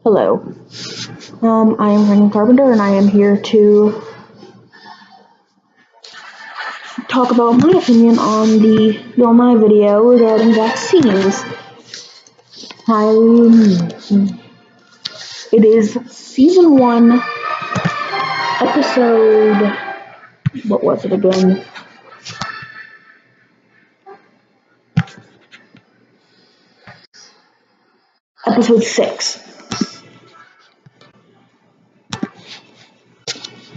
Hello. I am Brendan Carpenter, and I am here to talk about my opinion on the Bill Nye video regarding vaccines. It is season 1, episode, what was it again? Episode 6.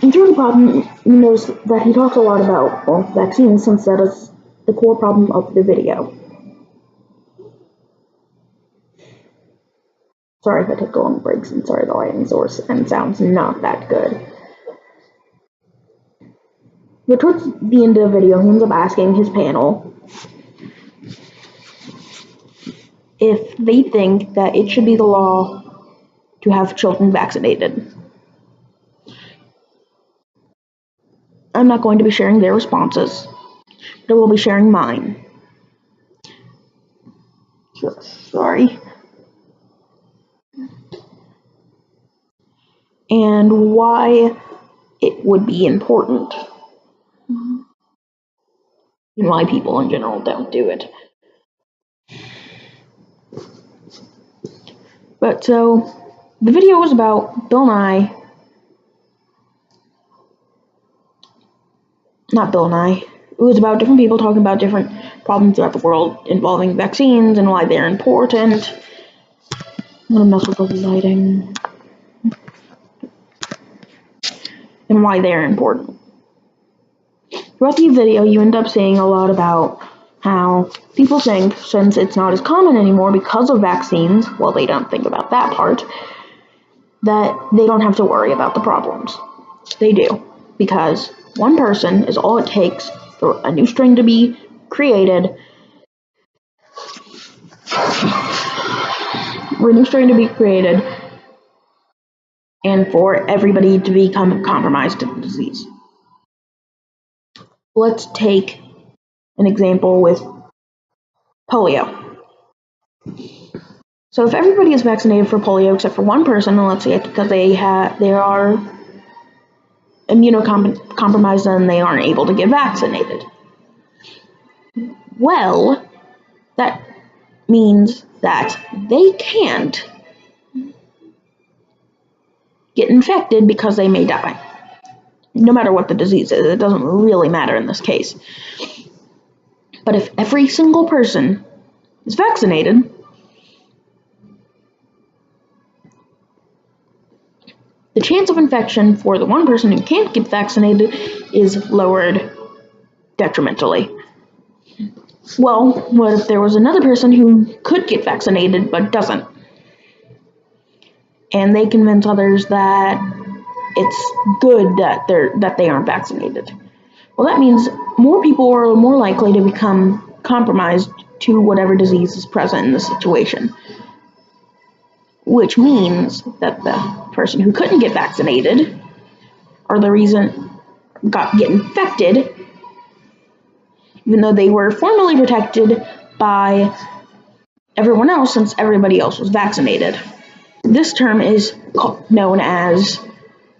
And through the problem, you notice that he talks a lot about vaccines, since that is the core problem of the video. Sorry if I take long breaks, and sorry the lighting source and sound's not that good. But towards the end of the video, he ends up asking his panel if they think that it should be the law to have children vaccinated. I'm not going to be sharing their responses, but I will be sharing mine. Sorry. And why it would be important, and why people in general don't do it. But so, the video was about Bill Nye. Not Bill Nye. It was about different people talking about different problems throughout the world involving vaccines and why they're important. I'm gonna mess with the lighting. And why they're important. Throughout the video, you end up seeing a lot about how people think, since it's not as common anymore because of vaccines, well, they don't think about that part, that they don't have to worry about the problems. They do, because one person is all it takes for a new strain to be created, and for everybody to become compromised to the disease. Let's take an example with polio. So if everybody is vaccinated for polio except for one person, and let's say it's because they are immunocompromised and they aren't able to get vaccinated. Well, that means that they can't get infected because they may die. No matter what the disease is, it doesn't really matter in this case. But if every single person is vaccinated, the chance of infection for the one person who can't get vaccinated is lowered detrimentally. Well, what if there was another person who could get vaccinated but doesn't? And they convince others that it's good that they aren't vaccinated. Well, that means more people are more likely to become compromised to whatever disease is present in the situation. Which means that the person who couldn't get vaccinated, or the reason get infected, even though they were formally protected by everyone else since everybody else was vaccinated. This term is known as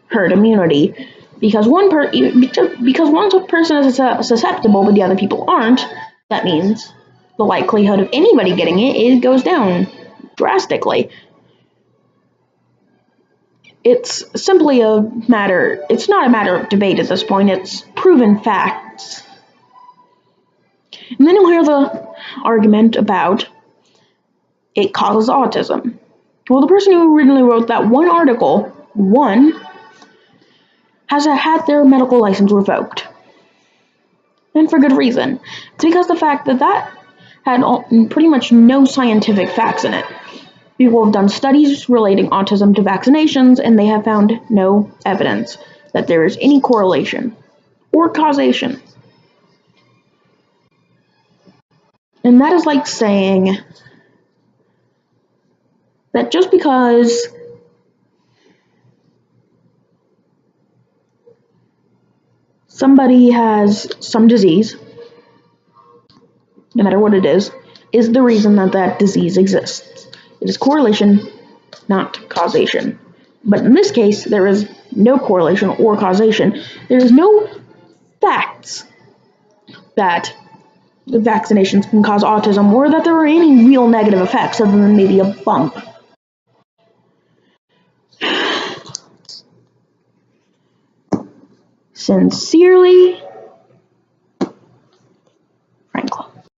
herd immunity, because one person is susceptible but the other people aren't. That means the likelihood of anybody getting it goes down drastically. It's simply it's not a matter of debate at this point, it's proven facts. And then you'll hear the argument about it causes autism. Well, the person who originally wrote that one article, has had their medical license revoked. And for good reason. It's because the fact that had pretty much no scientific facts in it. People have done studies relating autism to vaccinations, and they have found no evidence that there is any correlation or causation. And that is like saying that just because somebody has some disease, no matter what it is the reason that that disease exists. It is correlation, not causation. But in this case, there is no correlation or causation. There is no facts that the vaccinations can cause autism or that there are any real negative effects other than maybe a bump. Sincerely,